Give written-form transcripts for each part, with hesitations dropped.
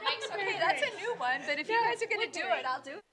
Mike's Okay, that's a new one, but if you guys are going to do it, I'll do it.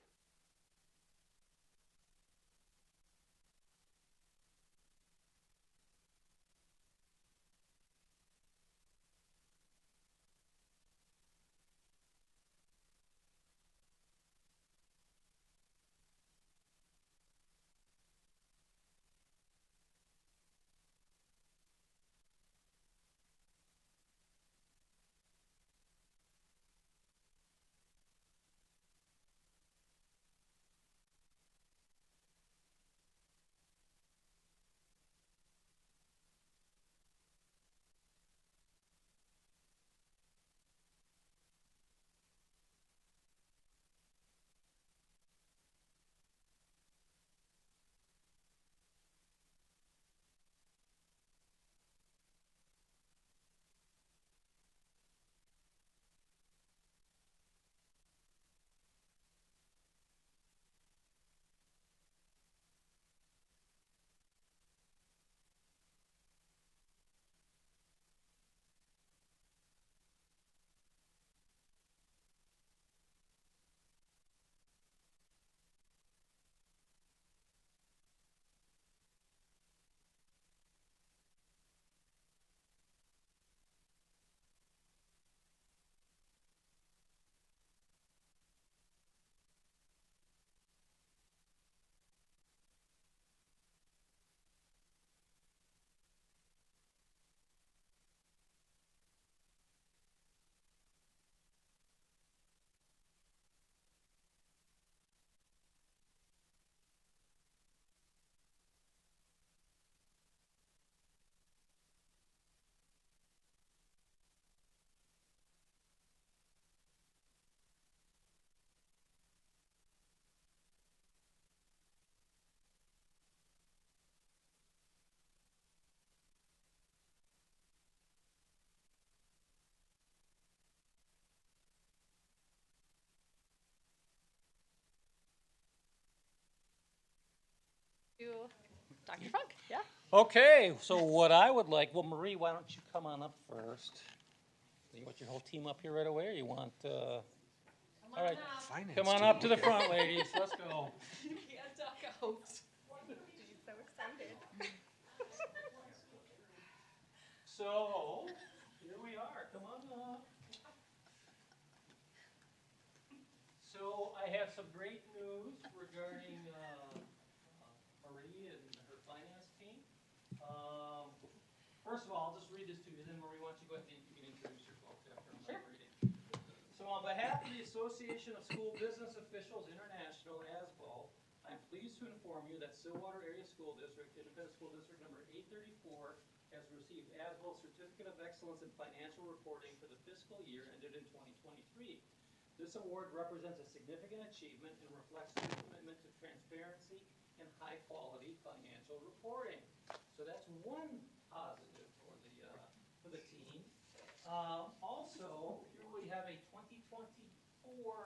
Dr. Funk, yeah. Okay, so what I would like, well, Marie, why don't you come on up first? You want your whole team up here right away, or you want, all right, come on up to the front, ladies, let's go. Yeah, duck out. So excited. So, here we are, come on up. So, I have some great news regarding Marie and her finance team. First of all, I'll just read this to you, then Marie, why don't you go ahead and you can introduce your folks after I'm done reading. So on behalf of the Association of School Business Officials International, ASBO, I'm pleased to inform you that Stillwater Area School District, Independent School District number 834, has received ASBO's Certificate of Excellence in Financial Reporting for the fiscal year ended in 2023. This award represents a significant achievement and reflects our commitment to transparency and high-quality financial reporting. So that's one positive for the team. Also, here we have a 2024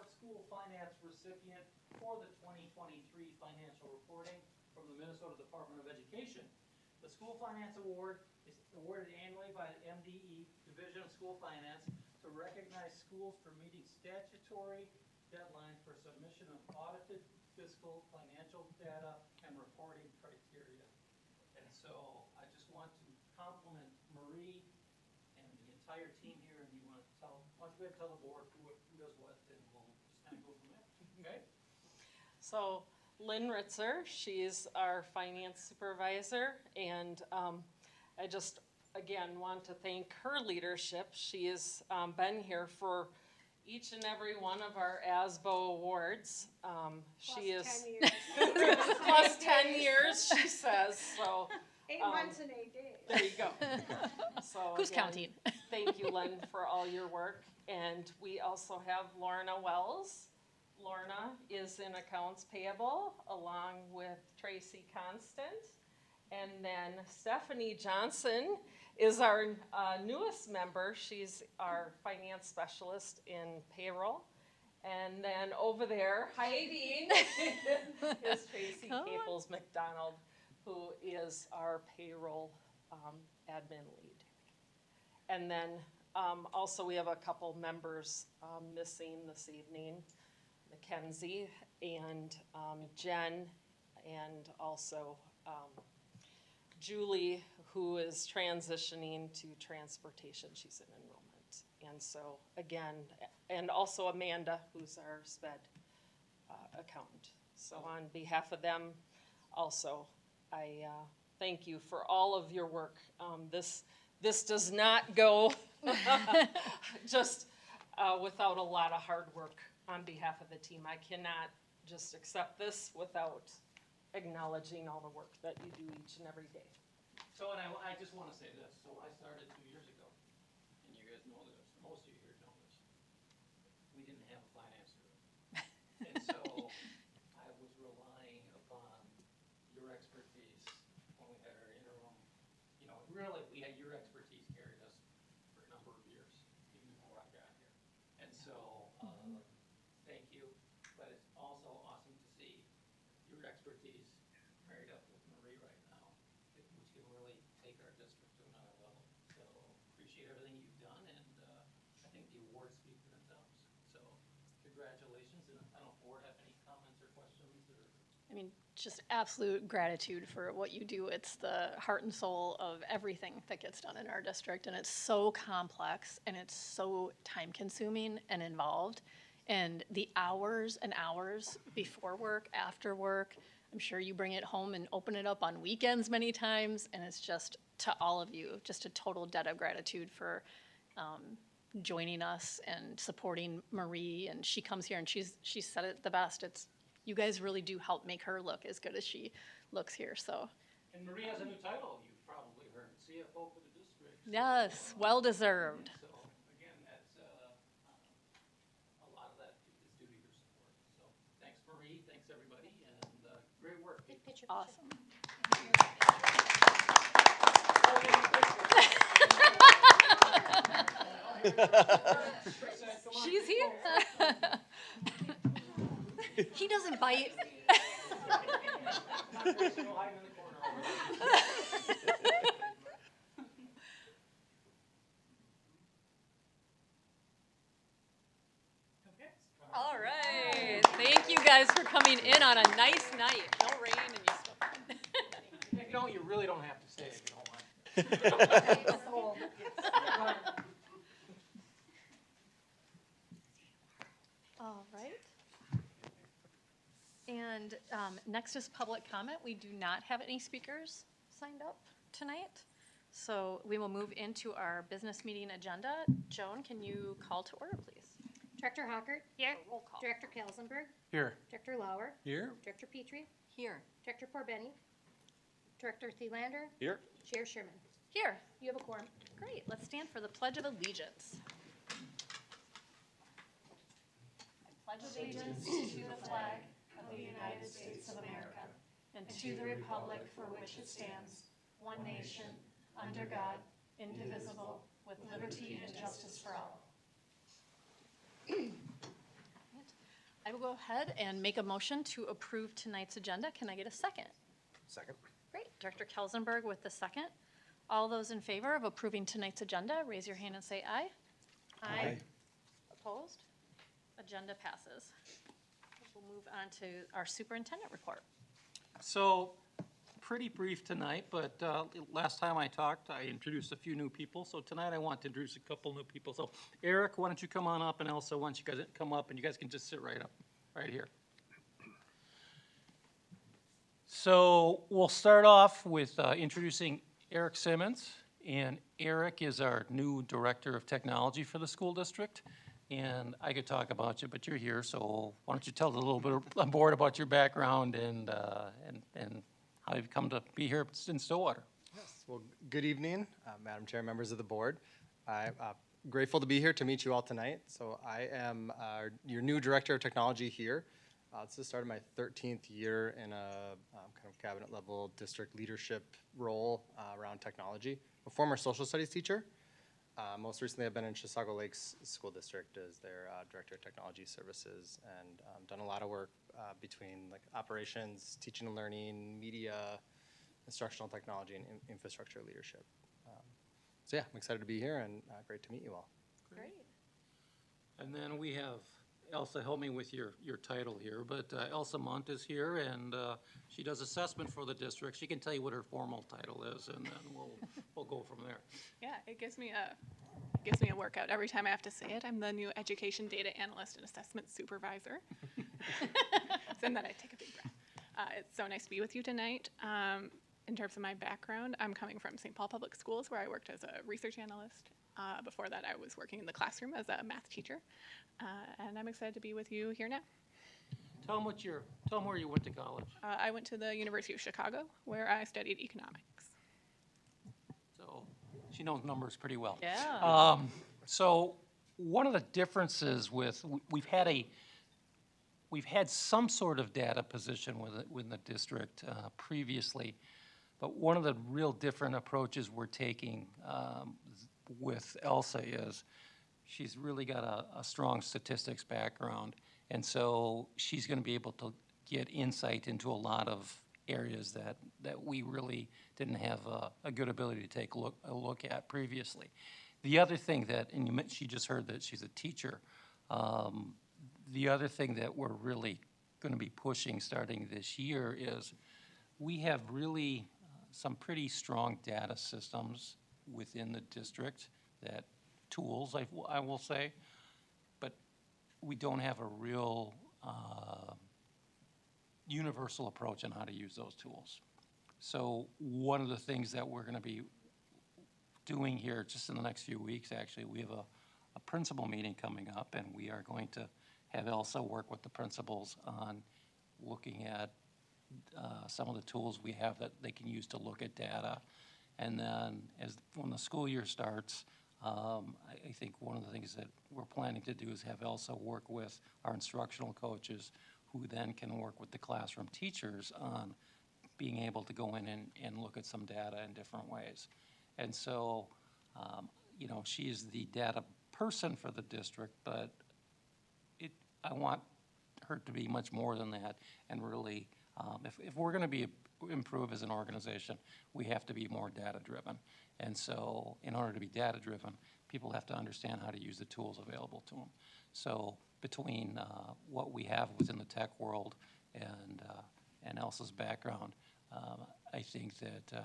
school finance recipient for the 2023 financial reporting from the Minnesota Department of Education. The School Finance Award is awarded annually by the MDE Division of School Finance to recognize schools for meeting statutory deadlines for submission of audited fiscal financial data and reporting criteria. And so I just want to compliment Marie and the entire team here, and you want to tell, why don't you go ahead and tell the board who does what, and we'll just kind of go from there, okay? So Lynn Ritzer, she's our finance supervisor, and I just, again, want to thank her leadership. She has been here for each and every one of our ASBO awards. She is 10 years. plus 10 years, she says, so. 8 months and 8 days. There you go. So Who's again, counting? Thank you, Lynn, for all your work. And we also have Lorna Wells. Lorna is in accounts payable along with Tracy Constant. And then Stephanie Johnson is our newest member. She's our finance specialist in payroll. And then over there, hiding, is Tracy Caples McDonald, who is our payroll admin lead. And then Also, we have a couple members missing this evening, Mackenzie and Jen, and also Julie, who is transitioning to transportation. She's in enrollment. And so, again, and also Amanda, who's our SPED accountant. So on behalf of them, also, I thank you for all of your work. This does not go just without a lot of hard work on behalf of the team. I cannot just accept this without acknowledging all the work that you do each and every day. So, and I just want to say this. So I started 2 years ago, and you guys know this, most of you here know this. We didn't have a finance group. And so I was relying upon your expertise when we had our interim, you know, really, your expertise carried us for a number of years, even before I got here. And so, thank you, but it's also awesome to see your expertise married up with Marie right now, which can really take our district to another level. So appreciate everything you've done, and I think the awards speak for themselves. So congratulations, and I don't know if board have any comments or questions or. I mean, just absolute gratitude for what you do. It's the heart and soul of everything that gets done in our district, and it's so complex, and it's so time-consuming and involved. And the hours and hours before work, after work, I'm sure you bring it home and open it up on weekends many times, and it's just, to all of you, just a total debt of gratitude for joining us and supporting Marie. And she comes here and she said it the best. It's, you guys really do help make her look as good as she looks here, so. And Marie has a new title, you've probably heard, CFO for the district. Yes, well deserved. So again, that's, a lot of that is due to your support. So thanks Marie, thanks everybody, and great work. Big picture. Awesome. She's here. He doesn't bite. All right. Thank you guys for coming in on a nice night. No rain and you still fun. If you don't, you really don't have to stay if you don't want. All right. And next is public comment. We do not have any speakers signed up tonight. So we will move into our business meeting agenda. Joan, can you call to order, please? Director Hockert. Here. Roll call. Director Kelsenberg. Here. Director Lauer. Here. Director Petrie. Here. Director Porbenny. Director Thielander. Here. Chair Sherman. Here. You have a quorum. Great. Let's stand for the Pledge of Allegiance. I pledge allegiance to the flag of the United States of America and to the republic for which it stands, one nation, under God, indivisible, with liberty and justice for all. I will go ahead and make a motion to approve tonight's agenda. Can I get a second? Second. Great. Director Kelsenberg with the second. All those in favor of approving tonight's agenda, raise your hand and say aye. Aye. Opposed? Agenda passes. We'll move on to our superintendent report. So, pretty brief tonight, but last time I talked, I introduced a few new people. So tonight I want to introduce a couple new people. So Eric, why don't you come on up, and Elsa, why don't you guys come up, and you guys can just sit right up, right here. So we'll start off with introducing Eric Simmons. And Eric is our new Director of Technology for the school district. And I could talk about you, but you're here, so why don't you tell us a little bit on board about your background and how you've come to be here in Stillwater. Yes. Well, good evening, Madam Chair, members of the board. I'm grateful to be here to meet you all tonight. So I am your new Director of Technology here. This is the start of my 13th year in a kind of cabinet level district leadership role around technology. I'm a former social studies teacher. Most recently, I've been in Chisago Lakes School District as their Director of Technology Services, and done a lot of work between like operations, teaching and learning, media, instructional technology, and infrastructure leadership. So yeah, I'm excited to be here and great to meet you all. Great. And then we have Elsa, help me with your title here, but Elsa Munt is here, and she does assessment for the district. She can tell you what her formal title is, and then we'll go from there. Yeah, it gives me a workout every time I have to say it. I'm the new education data analyst and assessment supervisor. And then I take a big breath. It's so nice to be with you tonight. In terms of my background, I'm coming from St. Paul Public Schools, where I worked as a research analyst. Before that, I was working in the classroom as a math teacher, and I'm excited to be with you here now. Tell them where you went to college. I went to the University of Chicago, where I studied economics. So she knows numbers pretty well. Yeah. So one of the differences with, we've had some sort of data position within the district previously, but one of the real different approaches we're taking with Elsa is she's really got a strong statistics background, and so she's going to be able to get insight into a lot of areas that we really didn't have a good ability to take a look at previously. The other thing she just heard that she's a teacher. The other thing that we're really going to be pushing starting this year is we have really some pretty strong data systems within the district, that tools, I will say, but we don't have a real universal approach on how to use those tools. So one of the things that we're going to be doing here just in the next few weeks, actually, we have a principal meeting coming up, and we are going to have Elsa work with the principals on looking at some of the tools we have that they can use to look at data. And then when the school year starts, I think one of the things that we're planning to do is have Elsa work with our instructional coaches, who then can work with the classroom teachers on being able to go in and look at some data in different ways. And so, she is the data person for the district, but I want her to be much more than that, and really, if we're going to improve as an organization, we have to be more data-driven. And so in order to be data-driven, people have to understand how to use the tools available to them. So between what we have within the tech world and Elsa's background, I think that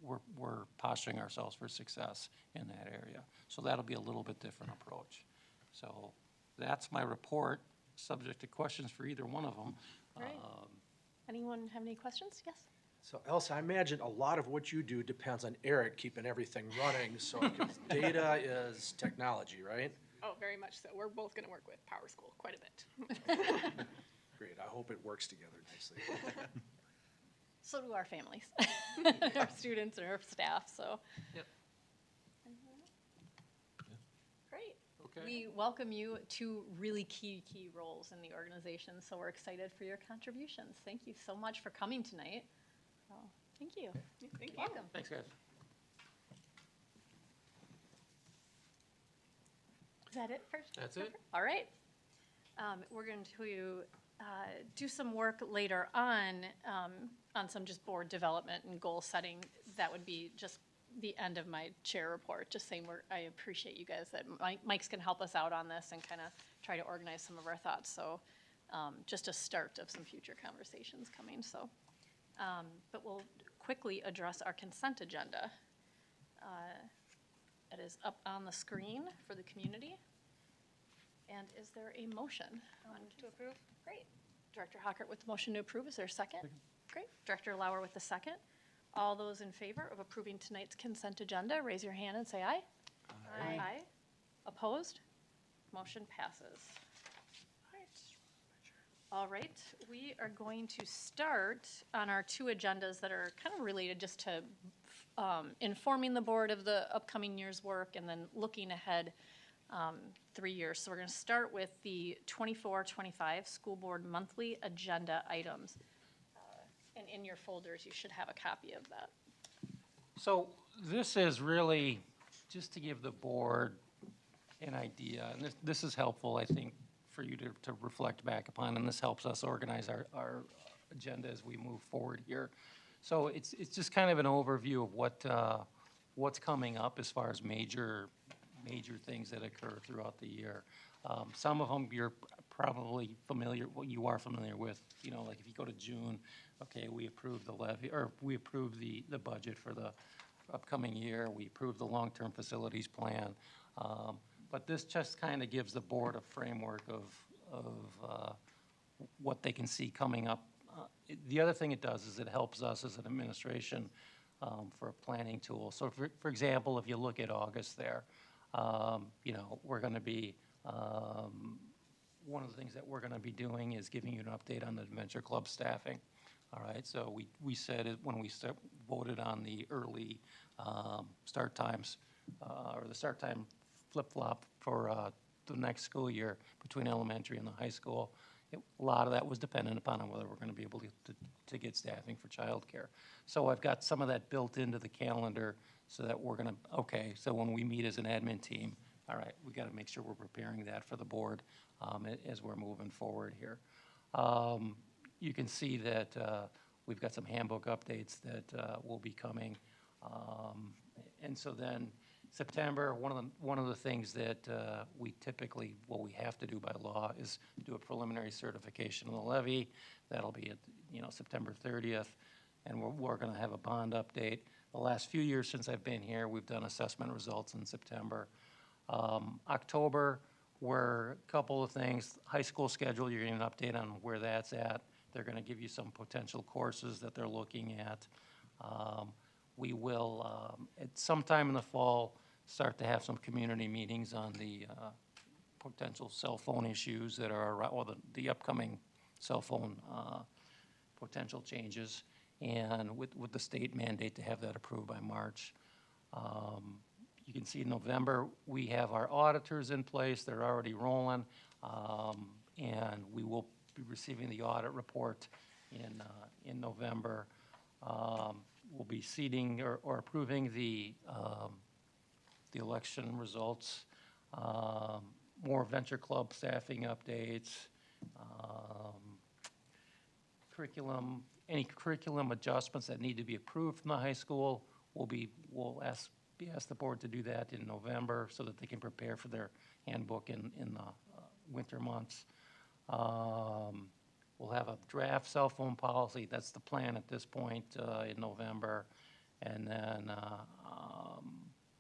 we're posturing ourselves for success in that area. So that'll be a little bit different approach. So that's my report, subject to questions for either one of them. Great. Anyone have any questions? Yes? So Elsa, I imagine a lot of what you do depends on Eric keeping everything running, so data is technology, right? Oh, very much so. We're both going to work with PowerSchool quite a bit. Great, I hope it works together nicely. So do our families, our students and our staff, so. Yep. Great. Okay. We welcome you to really key roles in the organization, so we're excited for your contributions. Thank you so much for coming tonight. So, thank you. Thank you. Welcome. Thanks, guys. Is that it first? That's it. All right. We're going to do some work later on some just board development and goal setting. That would be just the end of my chair report, just saying I appreciate you guys that Mike's going to help us out on this and kind of try to organize some of our thoughts. So just a start of some future conversations coming. So, but we'll quickly address our consent agenda. It is up on the screen for the community. And is there a motion? To approve? Great. Director Hockert with the motion to approve. Is there a second? Great. Director Lauer with the second. All those in favor of approving tonight's consent agenda, raise your hand and say aye. Aye. Opposed? Motion passes. All right, we are going to start on our two agendas that are kind of related just to informing the board of the upcoming year's work and then looking ahead 3 years. So we're going to start with the 24-25 school board monthly agenda items. And in your folders, you should have a copy of that. So this is really just to give the board an idea, and this is helpful, I think, for you to reflect back upon, and this helps us organize our agenda as we move forward here. So it's just kind of an overview of what's coming up as far as major things that occur throughout the year. Some of them you're probably familiar, well, you are familiar with, you know, like if you go to June, okay, we approved the levy, or we approved the budget for the upcoming year, we approved the long-term facilities plan. But this just kind of gives the board a framework of what they can see coming up. The other thing it does is it helps us as an administration for a planning tool. So for example, if you look at August there, you know, we're going to be, one of the things that we're going to be doing is giving you an update on the Adventure Club staffing. All right, so we said it when we voted on the early start times, or the start time flip-flop for the next school year between elementary and the high school. A lot of that was dependent upon whether we're going to be able to get staffing for childcare. So I've got some of that built into the calendar so that we're going to, okay, so when we meet as an admin team, all right, we got to make sure we're preparing that for the board as we're moving forward here. You can see that we've got some handbook updates that will be coming. And so then September, one of the things that we typically, what we have to do by law is do a preliminary certification of the levy. That'll be at, you know, September 30th, and we're going to have a bond update. The last few years since I've been here, we've done assessment results in September. October, were a couple of things. High school schedule, you're getting an update on where that's at. They're going to give you some potential courses that they're looking at. We will, at some time in the fall, start to have some community meetings on the potential cell phone issues that are around, or the upcoming cell phone potential changes, and with the state mandate to have that approved by March. You can see in November, we have our auditors in place. They're already rolling, and we will be receiving the audit report in November. We'll be seating or approving the election results, more Venture Club staffing updates, curriculum, any curriculum adjustments that need to be approved from the high school. We'll ask the board to do that in November so that they can prepare for their handbook in the winter months. We'll have a draft cell phone policy. That's the plan at this point in November. And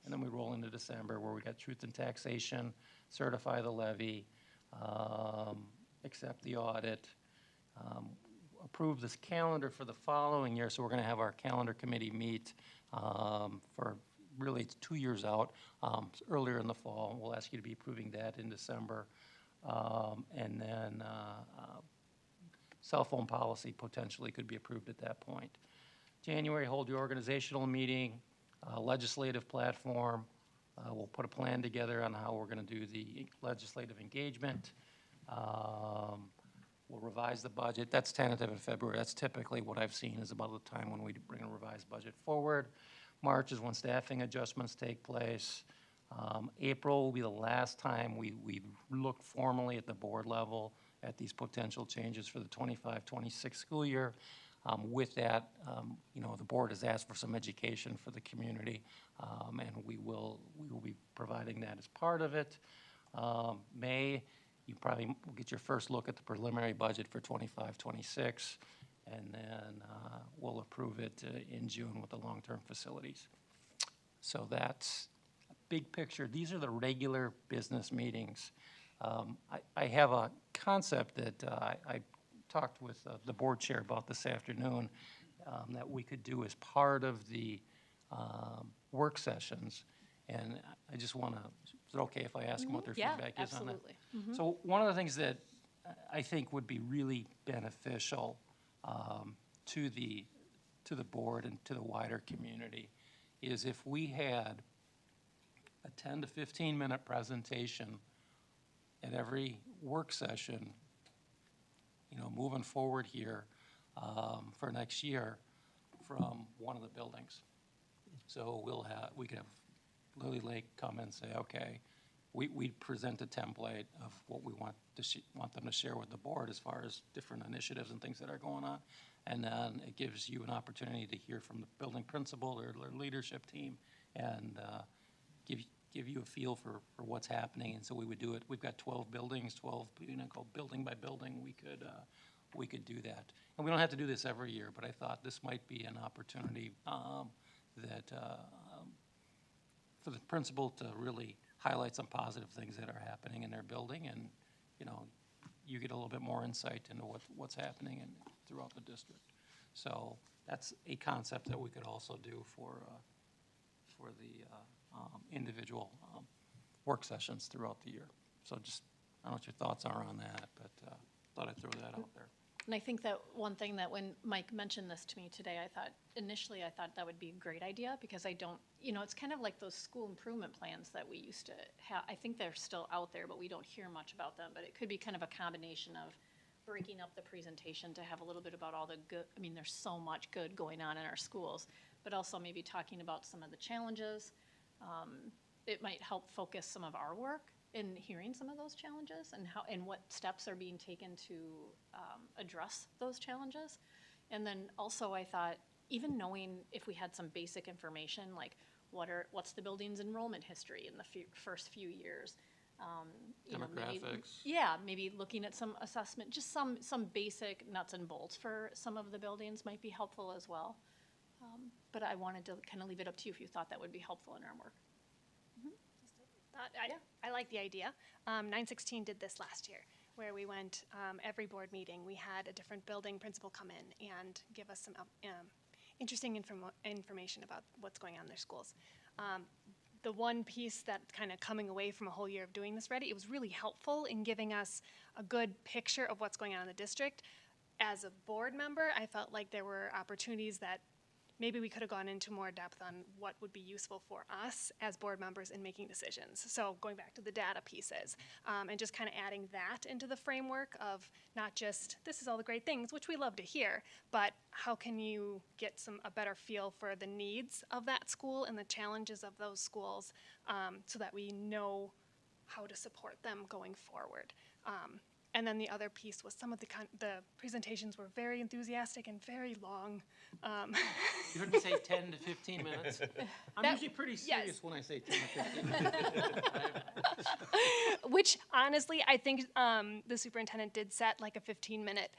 then we roll into December where we got truth in taxation, certify the levy, accept the audit, approve this calendar for the following year. So we're going to have our calendar committee meet for really it's 2 years out, earlier in the fall. We'll ask you to be approving that in December. And then cell phone policy potentially could be approved at that point. January, hold your organizational meeting, legislative platform. We'll put a plan together on how we're going to do the legislative engagement. We'll revise the budget. That's tentative in February. That's typically what I've seen is about the time when we bring a revised budget forward. March is when staffing adjustments take place. April will be the last time we look formally at the board level at these potential changes for the 25-26 school year. With that, you know, the board has asked for some education for the community, and we will be providing that as part of it. May, you probably will get your first look at the preliminary budget for 25-26, and then we'll approve it in June with the long-term facilities. So that's a big picture. These are the regular business meetings. I have a concept that I talked with the board chair about this afternoon that we could do as part of the work sessions. And I just want to, is it okay if I ask them what their feedback is on that? Absolutely. Mm-hmm. So one of the things that I think would be really beneficial to the board and to the wider community is if we had a 10 to 15 minute presentation at every work session, you know, moving forward here for next year from one of the buildings. So we could have Lily Lake come and say, okay, we present a template of what we want them to share with the board as far as different initiatives and things that are going on. And then it gives you an opportunity to hear from the building principal or their leadership team and give you a feel for what's happening. And so we would do it. We've got 12 buildings, 12, go building by building. We could do that. And we don't have to do this every year, but I thought this might be an opportunity that for the principal to really highlight some positive things that are happening in their building, and you get a little bit more insight into what's happening throughout the district. So that's a concept that we could also do for the individual work sessions throughout the year. So just, I don't know what your thoughts are on that, but thought I'd throw that out there. And I think that one thing that when Mike mentioned this to me today, initially I thought that would be a great idea, because I don't, it's kind of like those school improvement plans that we used to have. I think they're still out there, but we don't hear much about them. But it could be kind of a combination of breaking up the presentation to have a little bit about all the good, there's so much good going on in our schools, but also maybe talking about some of the challenges. It might help focus some of our work in hearing some of those challenges and what steps are being taken to address those challenges. And then also I thought, even knowing if we had some basic information, like what's the building's enrollment history in the first few years. Demographics. Maybe looking at some assessment, just some basic nuts and bolts for some of the buildings might be helpful as well. But I wanted to kind of leave it up to you if you thought that would be helpful in our work. I like the idea. 916 did this last year, where we went every board meeting. We had a different building principal come in and give us some interesting information about what's going on in their schools. The one piece that kind of coming away from a whole year of doing this already, it was really helpful in giving us a good picture of what's going on in the district. As a board member, I felt like there were opportunities that maybe we could have gone into more depth on what would be useful for us as board members in making decisions. So going back to the data pieces, and just kind of adding that into the framework of not just, this is all the great things, which we love to hear, but how can you get a better feel for the needs of that school and the challenges of those schools, so that we know how to support them going forward. And then the other piece was some of the presentations were very enthusiastic and very long. You heard me say 10 to 15 minutes. I'm usually pretty serious when I say 10 to 15 minutes. Which honestly, I think the superintendent did set like a 15-minute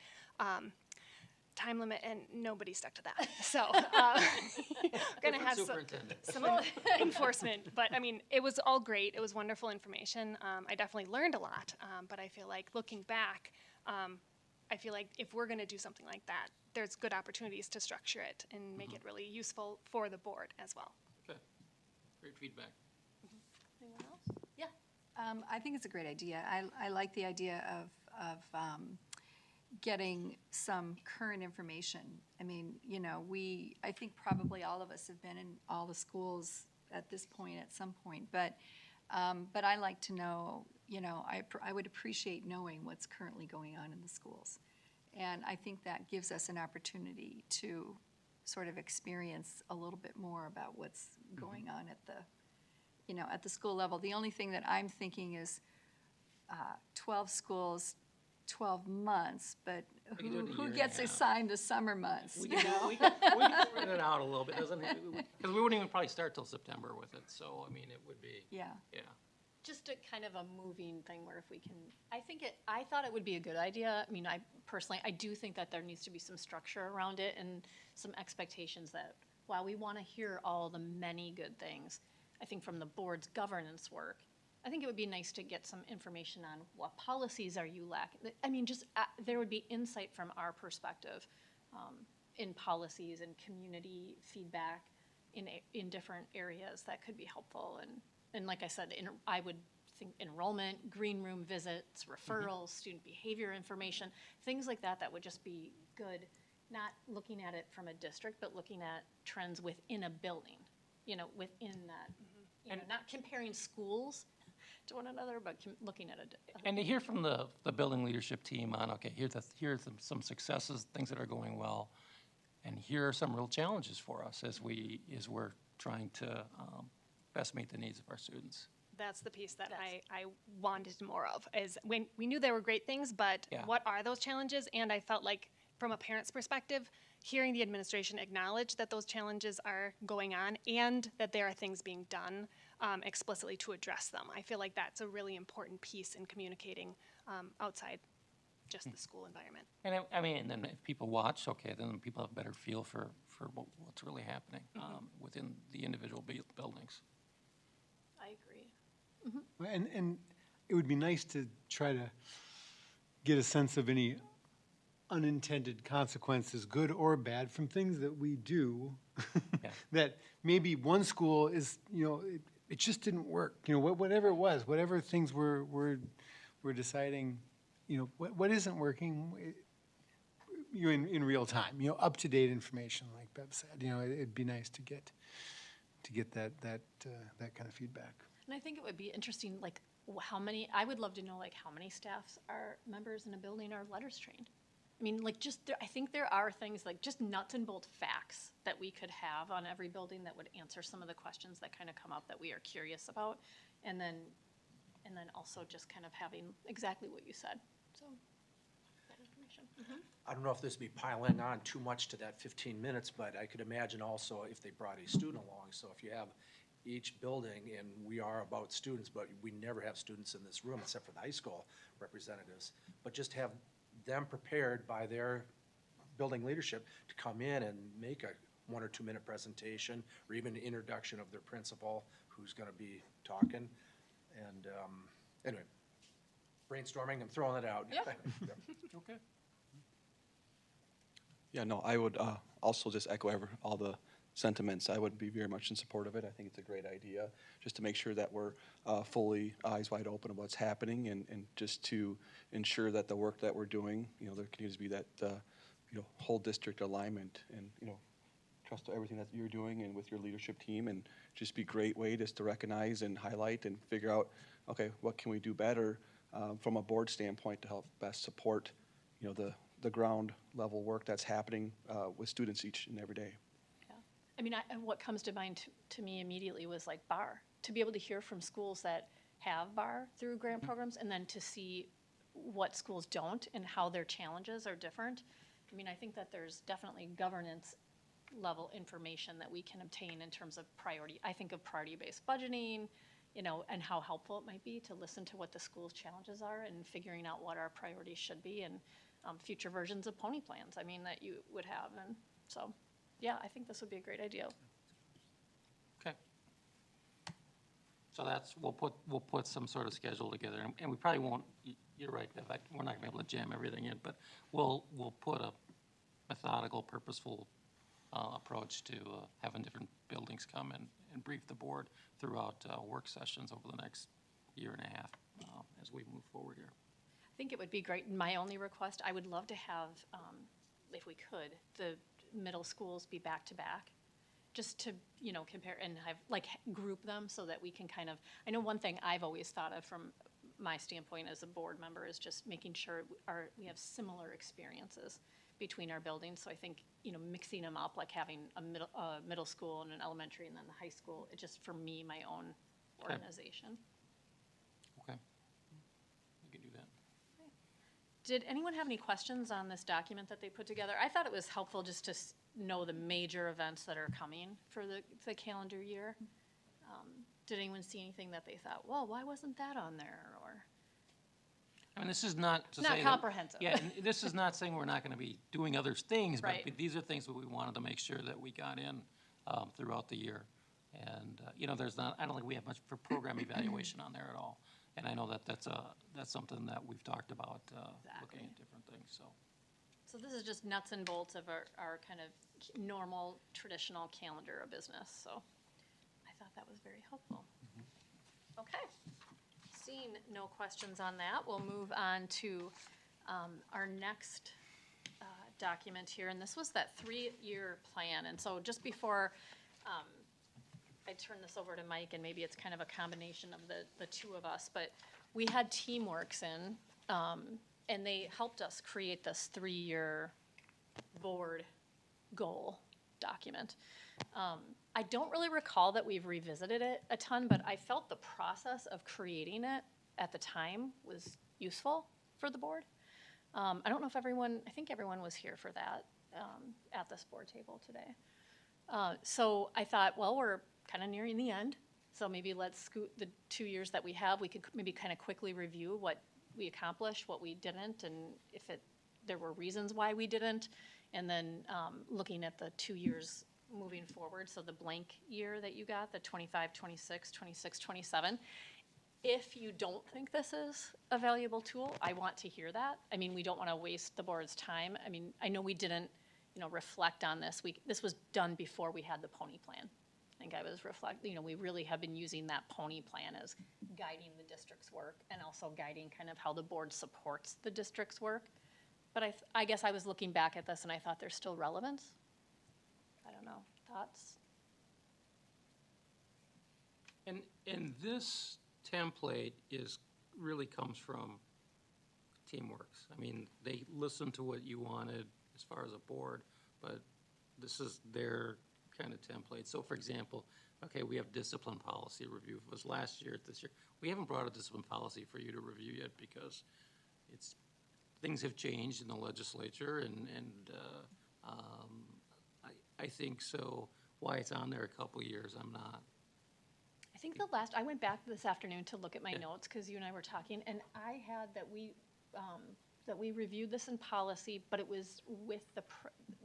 time limit, and nobody stuck to that. So we're going to have some enforcement. But it was all great. It was wonderful information. I definitely learned a lot. But I feel like looking back, I feel like if we're going to do something like that, there's good opportunities to structure it and make it really useful for the board as well. Okay, great feedback. Anyone else? Yeah. I think it's a great idea. I like the idea of getting some current information. I think probably all of us have been in all the schools at this point, at some point, but I like to know, I would appreciate knowing what's currently going on in the schools. And I think that gives us an opportunity to sort of experience a little bit more about what's going on at the school level. The only thing that I'm thinking is 12 schools, 12 months, but who gets assigned the summer months? We can spread it out a little bit, doesn't it? Because we wouldn't even probably start till September with it, so it would be. Yeah. Just a kind of a moving thing where if we can, I thought it would be a good idea. I personally do think that there needs to be some structure around it and some expectations that while we want to hear all the many good things, I think from the board's governance work, I think it would be nice to get some information on what policies are you lacking. There would be insight from our perspective in policies and community feedback in different areas that could be helpful. And like I said, I would think enrollment, green room visits, referrals, student behavior information, things like that would just be good, not looking at it from a district, but looking at trends within a building, within that, not comparing schools to one another, but looking at it. And to hear from the building leadership team on, okay, here's some successes, things that are going well, and here are some real challenges for us as we're trying to best meet the needs of our students. That's the piece that I wanted more of, is when we knew there were great things, but what are those challenges? And I felt like from a parent's perspective, hearing the administration acknowledge that those challenges are going on and that there are things being done explicitly to address them. I feel like that's a really important piece in communicating outside just the school environment. And I mean, and then if people watch, okay, then people have a better feel for what's really happening within the individual buildings. I agree. And it would be nice to try to get a sense of any unintended consequences, good or bad, from things that we do. Yeah. That maybe one school is, it just didn't work. Whatever it was, whatever things we're deciding, what isn't working, in real time, up to date information, like Bev said. It'd be nice to get that kind of feedback. And I think it would be interesting, like, I would love to know, like, how many staffs are members in a building are letters trained. I mean, like, I think there are things, like, just nuts and bolt facts that we could have on every building that would answer some of the questions that kind of come up that we are curious about. And then also just kind of having exactly what you said, so, that information. I don't know if this would be piling on too much to that 15 minutes, but I could imagine also if they brought a student along. So if you have each building, and we are about students, but we never have students in this room except for the high school representatives, but just have them prepared by their building leadership to come in and make a 1 or 2 minute presentation, or even an introduction of their principal who's going to be talking. And anyway, brainstorming, I'm throwing it out. Yep. Okay. Yeah, no, I would also just echo all the sentiments. I would be very much in support of it. I think it's a great idea, just to make sure that we're fully eyes wide open of what's happening, and just to ensure that the work that we're doing, there continues to be that, whole district alignment, and, trust everything that you're doing and with your leadership team, and just be a great way just to recognize and highlight and figure out, okay, what can we do better from a board standpoint to help best support, the ground level work that's happening with students each and every day. I mean, what comes to mind to me immediately was like BAR. To be able to hear from schools that have BAR through grant programs, and then to see what schools don't and how their challenges are different. I mean, I think that there's definitely governance level information that we can obtain in terms of priority. I think of priority-based budgeting, and how helpful it might be to listen to what the school's challenges are and figuring out what our priorities should be, and future versions of pony plans, that you would have. And so, yeah, I think this would be a great idea. Okay. So we'll put some sort of schedule together, and we probably won't, you're right, Bev, we're not gonna be able to jam everything in, but we'll put a methodical, purposeful approach to having different buildings come and brief the board throughout work sessions over the next year and a half as we move forward here. I think it would be great. My only request, I would love to have, if we could, the middle schools be back to back, just to, compare and have, group them so that we can kind of, I know one thing I've always thought of from my standpoint as a board member is just making sure we have similar experiences between our buildings. So I think, mixing them up, like having a middle school and an elementary and then the high school, it just, for me, my own organization. Okay. We can do that. Did anyone have any questions on this document that they put together? I thought it was helpful just to know the major events that are coming for the calendar year. Did anyone see anything that they thought, well, why wasn't that on there? Or I mean, this is not to not say comprehensive. Yeah, and this is not saying we're not going to be doing other things, but Right. these are things that we wanted to make sure that we got in throughout the year. And I don't think we have much for program evaluation on there at all. And I know that's something that we've talked about, looking at different things. So this is just nuts and bolts of our kind of normal, traditional calendar of business. So I thought that was very helpful. Okay. Seeing no questions on that, we'll move on to our next document here. And this was that 3-year plan. And so just before I turn this over to Mike, and maybe it's kind of a combination of the two of us, but we had Teamworks in, and they helped us create this 3-year board goal document. I don't really recall that we've revisited it a ton, but I felt the process of creating it at the time was useful for the board. I don't know if everyone, I think everyone was here for that at this board table today. So I thought, well, we're kind of nearing the end, so maybe let's scoot the 2 years that we have. We could maybe kind of quickly review what we accomplished, what we didn't, and if there were reasons why we didn't. And then looking at the 2 years moving forward, so the blank year that you got, the 25, 26, 26, 27. If you don't think this is a valuable tool, I want to hear that. I mean, we don't want to waste the board's time. I mean, I know we didn't, reflect on this. This was done before we had the pony plan. I think I was reflecting, we really have been using that pony plan as guiding the district's work and also guiding kind of how the board supports the district's work. But I guess I was looking back at this and I thought there's still relevance. I don't know, thoughts? And this template really comes from Teamworks. I mean, they listened to what you wanted as far as a board, but this is their kind of template. So for example, okay, we have discipline policy review. If it was last year, this year, we haven't brought a discipline policy for you to review yet because things have changed in the legislature and I think so. Why it's on there a couple of years, I'm not. I think I went back this afternoon to look at my notes because you and I were talking, and I had that we reviewed this in policy, but it was with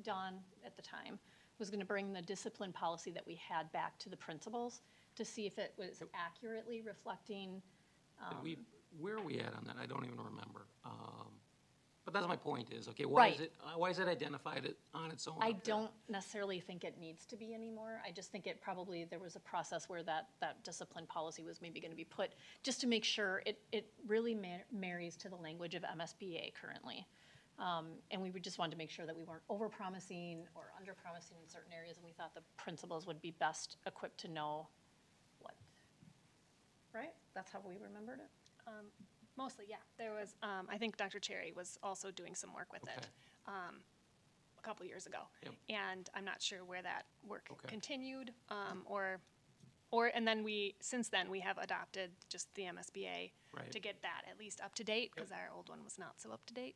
Dawn at the time was going to bring the discipline policy that we had back to the principals to see if it was accurately reflecting. Where are we at on that? I don't even remember. But that's my point is, okay, why is it identified on its own? I don't necessarily think it needs to be anymore. I just think there was a process where that discipline policy was maybe going to be put just to make sure it really marries to the language of MSBA currently. And we just wanted to make sure that we weren't over-promising or under-promising in certain areas, and we thought the principals would be best equipped to know what. Right? That's how we remembered it? Mostly, yeah. There was, I think Dr. Cherry was also doing some work with it a couple years ago. Yep. And I'm not sure where that work continued, and then since then, we have adopted just the MSBA to get that at least up to date, because our old one was not so up to date.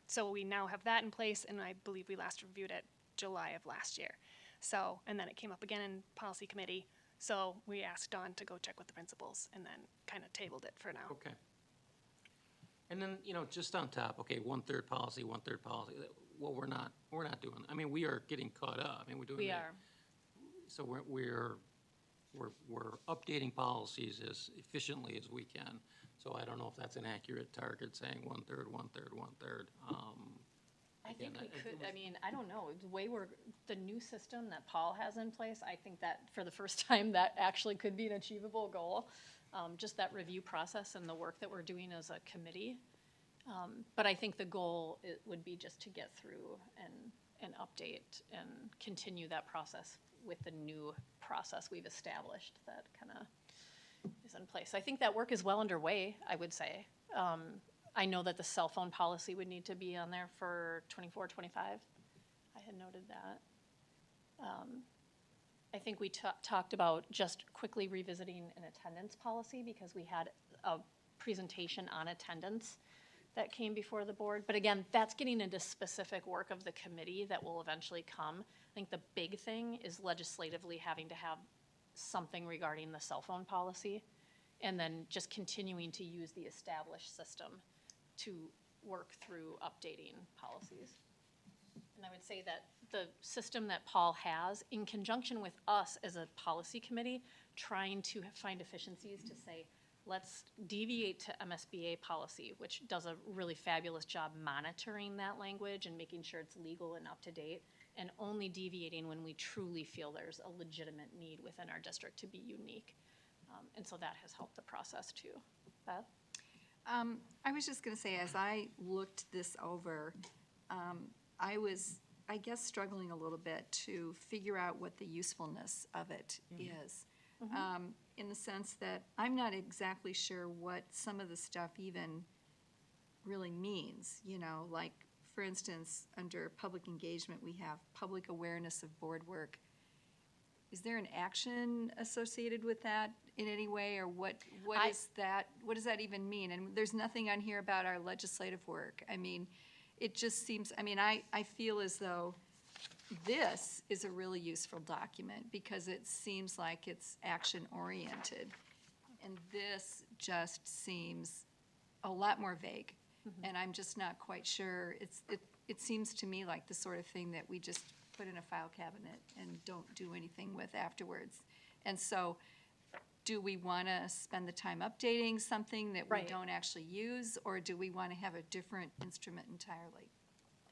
So we now have that in place, and I believe we last reviewed it July of last year. So, and then it came up again in policy committee. So we asked Dawn to go check with the principals and then kind of tabled it for now. Okay. And then, just on top, okay, 1/3 policy, 1/3 policy. Well, we're not doing. I mean, we are getting caught up. I mean, we're doing. We are. So we're updating policies as efficiently as we can. So I don't know if that's an accurate target, saying 1/3, 1/3, 1/3. I think we could. I mean, I don't know. The way the new system that Paul has in place, I think that for the first time, that actually could be an achievable goal. Just that review process and the work that we're doing as a committee. But I think the goal would be just to get through and update and continue that process with the new process we've established that kind of is in place. So I think that work is well underway, I would say. I know that the cell phone policy would need to be on there for 24, 25. I had noted that. I think we talked about just quickly revisiting an attendance policy because we had a presentation on attendance that came before the board. But again, that's getting into specific work of the committee that will eventually come. I think the big thing is legislatively having to have something regarding the cell phone policy and then just continuing to use the established system to work through updating policies. And I would say that the system that Paul has, in conjunction with us as a policy committee, trying to find efficiencies to say, let's deviate to MSBA policy, which does a really fabulous job monitoring that language and making sure it's legal and up to date, and only deviating when we truly feel there's a legitimate need within our district to be unique. And so that has helped the process too. Beth? I was just going to say, as I looked this over, I was, I guess, struggling a little bit to figure out what the usefulness of it is. In the sense that I'm not exactly sure what some of the stuff even really means. Like, for instance, under public engagement, we have public awareness of board work. Is there an action associated with that? in any way, or what I- is that, what does that even mean? And there's nothing on here about our legislative work. I mean, it just seems, I mean, I feel as though this is a really useful document because it seems like it's action-oriented. And this just seems a lot more vague. And I'm just not quite sure. It seems to me like the sort of thing that we just put in a file cabinet and don't do anything with afterwards. And so, do we want to spend the time updating something that we Right. don't actually use, or do we want to have a different instrument entirely?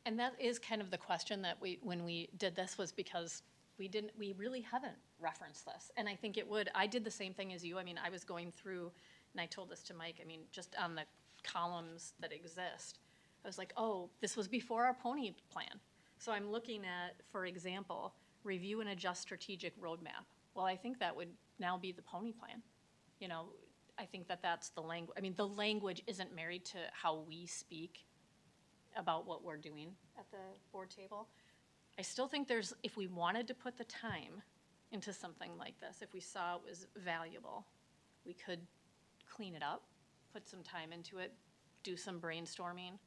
And that is kind of the question that when we did this, was because we really haven't referenced this. And I think I did the same thing as you. I mean, I was going through, and I told this to Mike, I mean, just on the columns that exist, I was like, oh, this was before our pony plan. So I'm looking at, for example, review and adjust strategic roadmap. Well, I think that would now be the pony plan. You know, I think that's the language. I mean, the language isn't married to how we speak about what we're doing at the board table. I still think if we wanted to put the time into something like this, if we saw it was valuable, we could clean it up, put some time into it, do some brainstorming.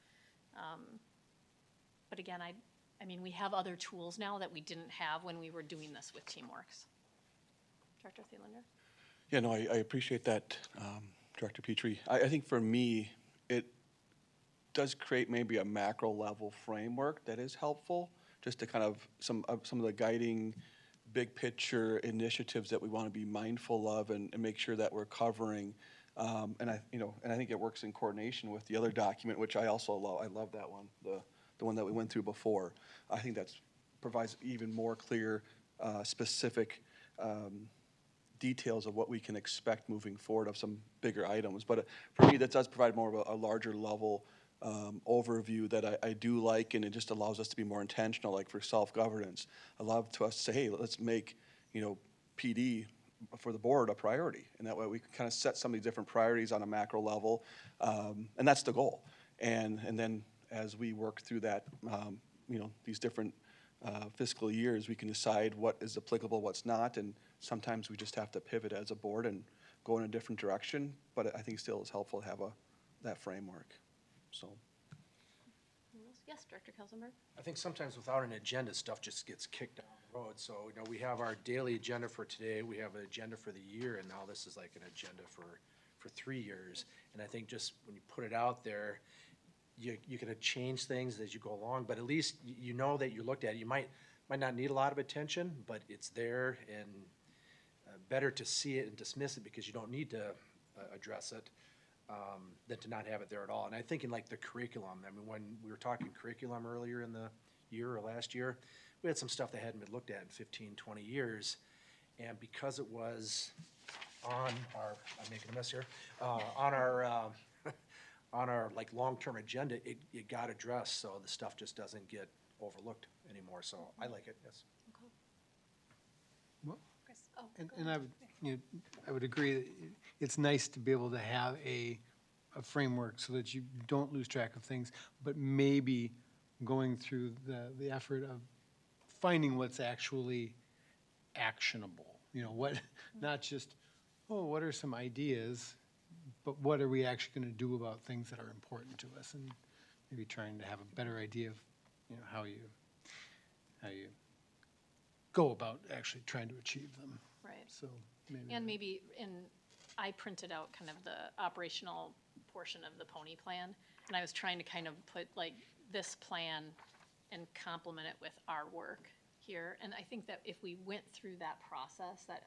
But again, I mean, we have other tools now that we didn't have when we were doing this with TeamWorks. Director Thielander? Yeah, no, I appreciate that, Director Petrie. I think for me, it does create maybe a macro level framework that is helpful, just to kind of some of the guiding big picture initiatives that we want to be mindful of and make sure that we're covering. And I think it works in coordination with the other document, which I also love. I love that one, the one that we went through before. I think that provides even more clear, specific details of what we can expect moving forward of some bigger items. But for me, that does provide more of a larger level overview that I do like, and it just allows us to be more intentional, like for self-governance. I love to us to say, hey, let's make, PD for the board a priority. And that way we can kind of set some of these different priorities on a macro level. And that's the goal. And then as we work through that, these different fiscal years, we can decide what is applicable, what's not. And sometimes we just have to pivot as a board and go in a different direction. But I think still it's helpful to have that framework. So. Yes, Director Kelsenberg? I think sometimes without an agenda, stuff just gets kicked down the road. So, we have our daily agenda for today, we have an agenda for the year, and now this is like an agenda for 3 years. And I think just when you put it out there, you're gonna change things as you go along, but at least you know that you looked at it. You might not need a lot of attention, but it's there, and better to see it and dismiss it because you don't need to address it. Than to not have it there at all. And I think in like the curriculum, I mean, when we were talking curriculum earlier in the year or last year, we had some stuff that hadn't been looked at in 15, 20 years. And because it was on our, I'm making a mess here, on our like long-term agenda, it got addressed, so the stuff just doesn't get overlooked anymore. So I like it, yes. Chris? And I would agree that it's nice to be able to have a framework so that you don't lose track of things, but maybe going through the effort of finding what's actually actionable. Not just, what are some ideas, but what are we actually going to do about things that are important to us, and maybe trying to have a better idea of, how you go about actually trying to achieve them. Right. So maybe. And maybe I printed out kind of the operational portion of the pony plan, and I was trying to kind of put like this plan and complement it with our work here. And I think that if we went through that process, that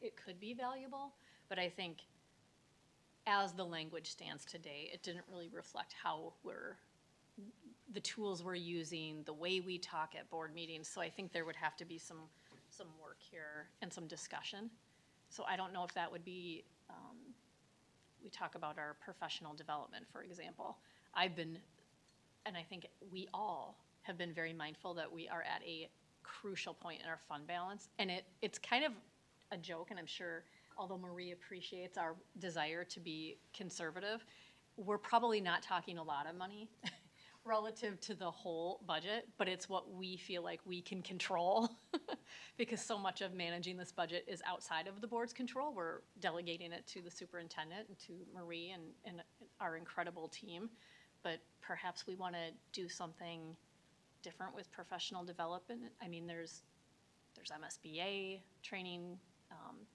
it could be valuable. But I think as the language stands today, it didn't really reflect how the tools we're using, the way we talk at board meetings. So I think there would have to be some work here and some discussion. So I don't know if that would be, we talk about our professional development, for example. And I think we all have been very mindful that we are at a crucial point in our fund balance. And it's kind of a joke, and I'm sure, although Marie appreciates our desire to be conservative, we're probably not talking a lot of money. relative to the whole budget, but it's what we feel like we can control. Because so much of managing this budget is outside of the board's control. We're delegating it to the superintendent and to Marie and our incredible team. But perhaps we want to do something different with professional development. I mean, there's MSBA training,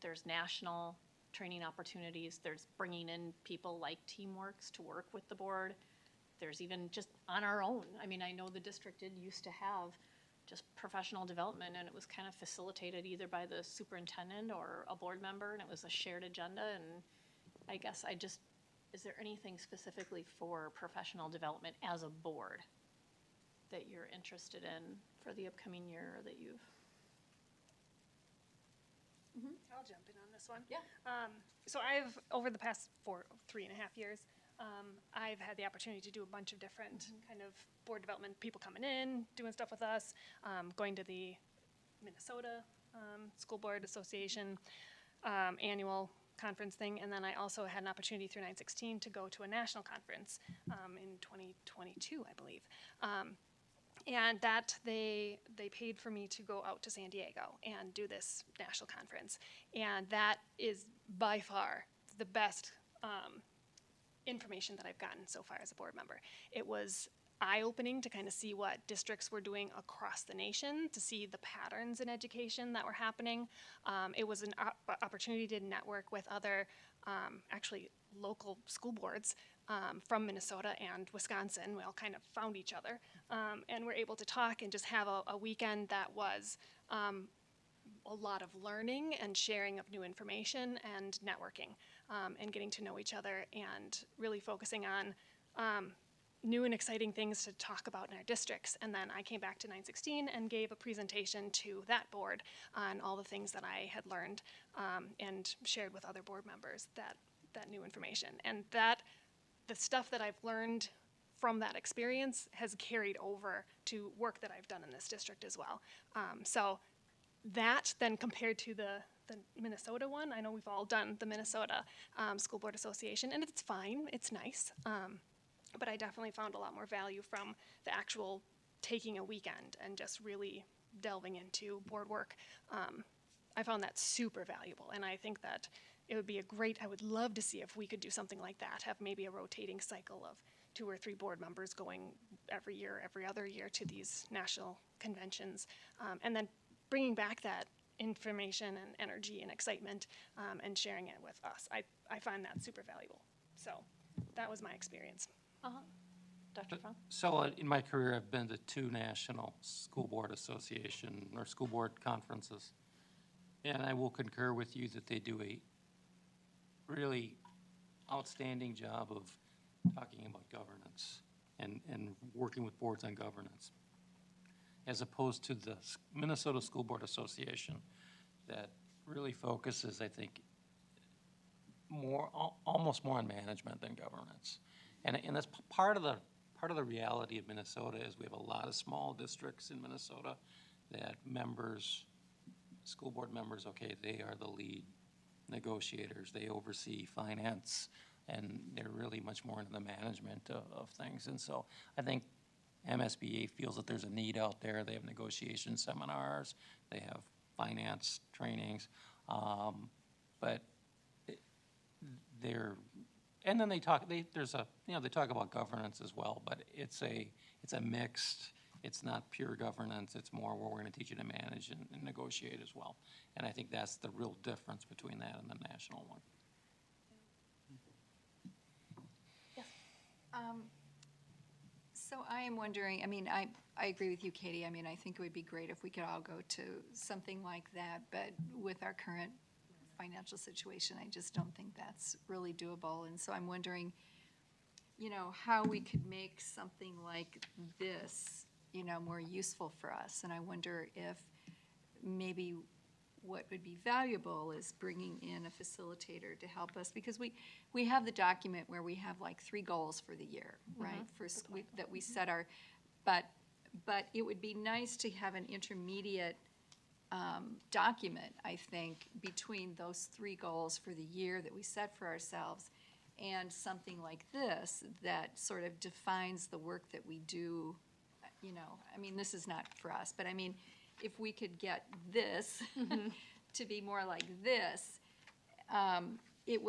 there's national training opportunities, there's bringing in people like Teamworks to work with the board. There's even just on our own. I mean, I know the district did used to have just professional development, and it was kind of facilitated either by the superintendent or a board member, and it was a shared agenda. And I guess is there anything specifically for professional development as a board that you're interested in for the upcoming year, or that you've? I'll jump in on this one. Yeah. So I've, over the past 3.5 years, I've had the opportunity to do a bunch of different kind of board development, people coming in, doing stuff with us, going to the Minnesota School Board Association annual conference thing, and then I also had an opportunity through 916 to go to a national conference in 2022, I believe. And that they paid for me to go out to San Diego and do this national conference. And that is by far the best information that I've gotten so far as a board member. It was eye-opening to kind of see what districts were doing across the nation, to see the patterns in education that were happening. It was an opportunity to network with other actually local school boards from Minnesota and Wisconsin. We all kind of found each other and were able to talk and just have a weekend that was a lot of learning and sharing of new information and networking and getting to know each other and really focusing on new and exciting things to talk about in our districts. And then I came back to 916 and gave a presentation to that board on all the things that I had learned and shared with other board members that new information. And the stuff that I've learned from that experience has carried over to work that I've done in this district as well. So that then compared to the Minnesota one, I know we've all done the Minnesota School Board Association, and it's fine, it's nice. But I definitely found a lot more value from the actual taking a weekend and just really delving into board work. I found that super valuable, and I think that it would be I would love to see if we could do something like that, have maybe a rotating cycle of 2 or 3 board members going every year, every other year to these national conventions, and then bringing back that information and energy and excitement and sharing it with us. I find that super valuable. So that was my experience. Dr. Fung? So in my career, I've been to 2 national school board association or school board conferences. And I will concur with you that they do a really outstanding job of talking about governance and working with boards on governance, as opposed to the Minnesota School Board Association that really focuses, I think, almost more on management than governance. And that's part of the reality of Minnesota is we have a lot of small districts in Minnesota that school board members, okay, they are the lead negotiators. They oversee finance, and they're really much more into the management of things. And so I think MSBA feels that there's a need out there. They have negotiation seminars. They have finance trainings. But and then they talk about governance as well, but it's a mixed, it's not pure governance, it's more where we're gonna teach you to manage and negotiate as well. And I think that's the real difference between that and the national one. So I am wondering, I mean, I agree with you, Katie. I mean, I think it would be great if we could all go to something like that, but with our current financial situation, I just don't think that's really doable. And so I'm wondering, how we could make something like this, more useful for us. And I wonder if maybe what would be valuable is bringing in a facilitator to help us, because we have the document where we have like 3 goals for the year, right? That we set but it would be nice to have an intermediate document, I think, between those 3 goals for the year that we set for ourselves and something like this that sort of defines the work that we do, you know, I mean, this is not for us, but I mean, if we could get this to be more like this, it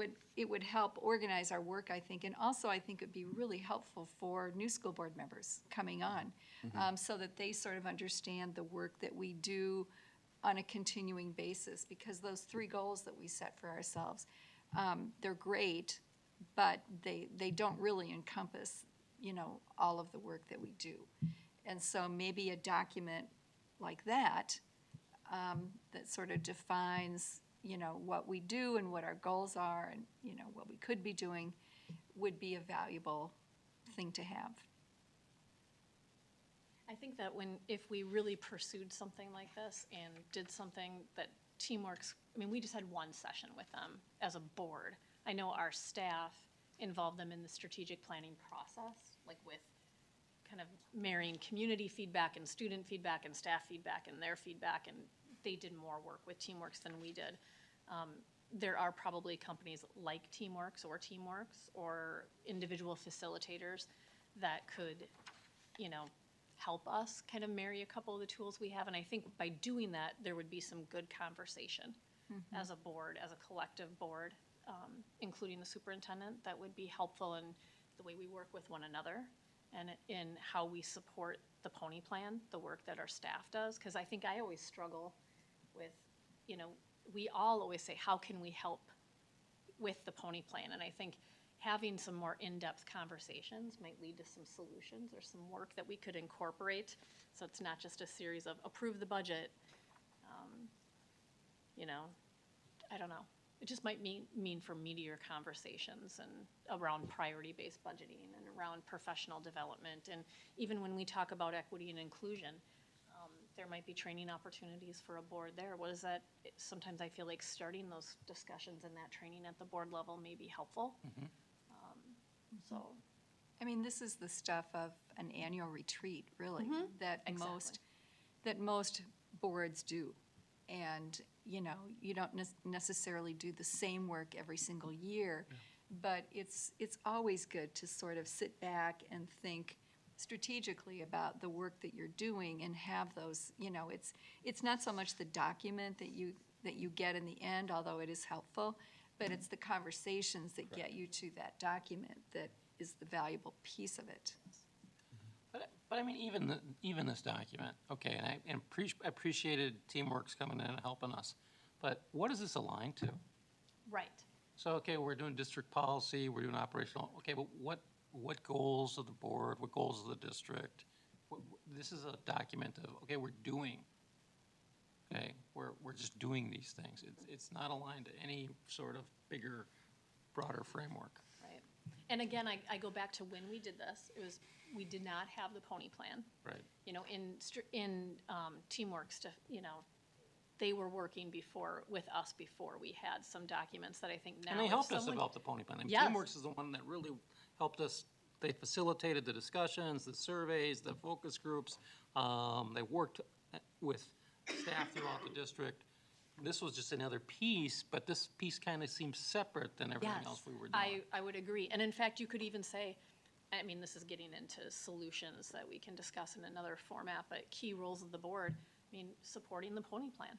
would help organize our work, I think, and also I think it'd be really helpful for new school board members coming on, so that they sort of understand the work that we do on a continuing basis, because those 3 goals that we set for ourselves, they're great, but they don't really encompass, you know, all of the work that we do. And so maybe a document like that, that sort of defines, you know, what we do and what our goals are and, you know, what we could be doing, would be a valuable thing to have. I think that if we really pursued something like this and did something that Teamworks, I mean, we just had 1 session with them as a board. I know our staff involved them in the strategic planning process, like with kind of marrying community feedback and student feedback and staff feedback and their feedback, and they did more work with Teamworks than we did. There are probably companies like Teamworks or individual facilitators that could, you know, help us kind of marry a couple of the tools we have. And I think by doing that, there would be some good conversation as a board, as a collective board, including the superintendent, that would be helpful in the way we work with one another and in how we support the Pony Plan, the work that our staff does. Because I think I always struggle with, you know, we all always say, how can we help with the Pony Plan? And I think having some more in-depth conversations might lead to some solutions or some work that we could incorporate. So it's not just a series of approve the budget. You know, I don't know. It just might mean for meatier conversations and around priority-based budgeting and around professional development. And even when we talk about equity and inclusion, there might be training opportunities for a board there. What is that? Sometimes I feel like starting those discussions and that training at the board level may be helpful. So, I mean, this is the stuff of an annual retreat, really, that most boards do. And, you know, you don't necessarily do the same work every single year, but it's always good to sort of sit back and think strategically about the work that you're doing and have those, you know, it's not so much the document that you get in the end, although it is helpful, but it's the conversations that get you to that document that is the valuable piece of it. But I mean, even this document, okay, and I appreciated Teamworks coming in and helping us, but what is this aligned to? right. So, okay, we're doing district policy, we're doing operational, okay, but what goals of the board, what goals of the district? This is a document of, okay, we're doing, okay, we're just doing these things. It's not aligned to any sort of bigger, broader framework. Right. And again, I go back to when we did this, we did not have the Pony Plan. Right. You know, in Teamworks, you know, they were working with us before we had some documents that I think now. And they if helped us someone- develop the Pony Plan. I mean, Yes. Teamworks is the one that really helped us. They facilitated the discussions, the surveys, the focus groups. They worked with staff throughout the district. This was just another piece, but this piece kind of seems separate than everything Yes, else we were doing. I would agree. And in fact, you could even say, I mean, this is getting into solutions that we can discuss in another format, but key roles of the board, I mean, supporting the Pony Plan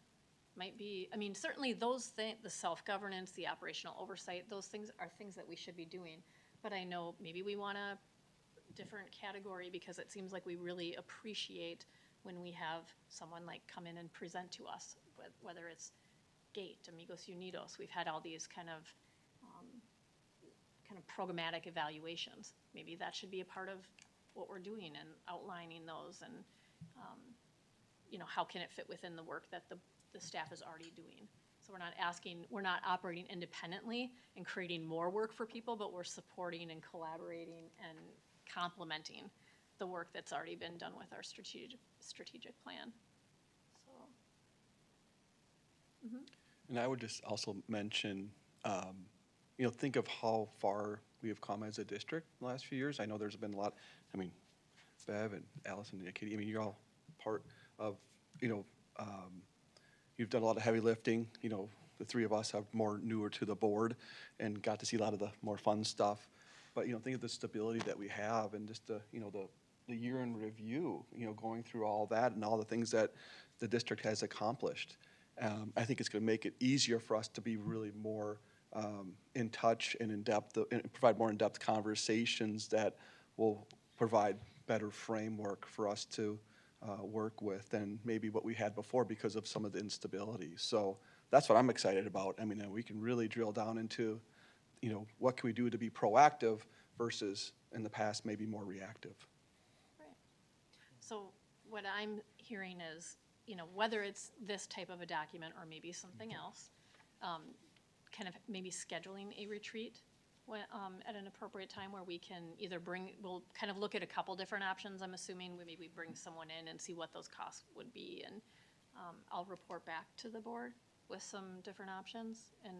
might be, I mean, certainly those things, the self-governance, the operational oversight, those things are things that we should be doing. But I know maybe we want a different category because it seems like we really appreciate when we have someone like come in and present to us, whether it's GATE, Amigos Unidos. We've had all these kind of programmatic evaluations. Maybe that should be a part of what we're doing and outlining those and, you know, how can it fit within the work that the staff is already doing. So we're not operating independently and creating more work for people, but we're supporting and collaborating and complementing the work that's already been done with our strategic plan. So. And I would just also mention, you know, think of how far we have come as a district in the last few years. I know there's been a lot, I mean, Bev and Allison and Katie, I mean, you're all part of, you know, you've done a lot of heavy lifting, you know, the three of us are more newer to the board and got to see a lot of the more fun stuff. But, think of the stability that we have and just the year in review, going through all that and all the things that the district has accomplished. I think it's going to make it easier for us to be really more in touch and in depth, and provide more in-depth conversations that will provide better framework for us to work with than maybe what we had before because of some of the instability. So that's what I'm excited about. I mean, we can really drill down into, what can we do to be proactive versus in the past maybe more reactive. Right. So what I'm hearing is, whether it's this type of a document or maybe something else, kind of maybe scheduling a retreat when, at an appropriate time where we can either we'll kind of look at a couple different options. I'm assuming we maybe bring someone in and see what those costs would be, and I'll report back to the board with some different options, and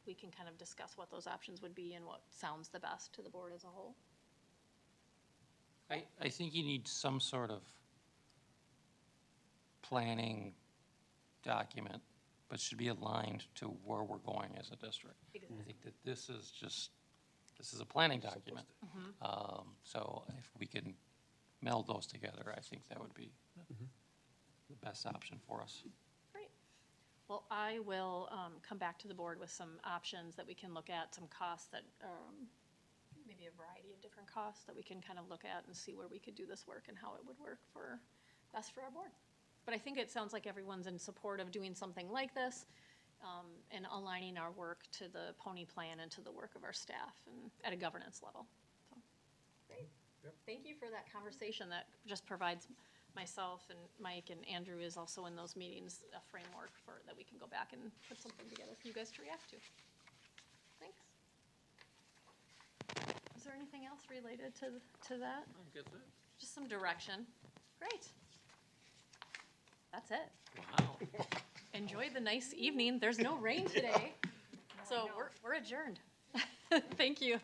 we can kind of discuss what those options would be and what sounds the best to the board as a whole. I think you need some sort of planning document, but should be aligned to where we're going as a district. I think that this is a planning document. So if we can meld those together, I think that would be the best option for us. Great. Well, I will come back to the board with some options that we can look at, some costs that, maybe a variety of different costs that we can kind of look at and see where we could do this work and how it would work best for our board. But I think it sounds like everyone's in support of doing something like this, and aligning our work to the Pony Plan and to the work of our staff and at a governance level. So, great. Yep. Thank you for that conversation. That just provides myself and Mike and Andrew is also in those meetings, a framework that we can go back and put something together for you guys to react to. Thanks. Is there anything else related to that? I guess it. Just some direction. Great. That's it. Wow. Enjoy the nice evening. There's no rain today, so we're adjourned. Thank you.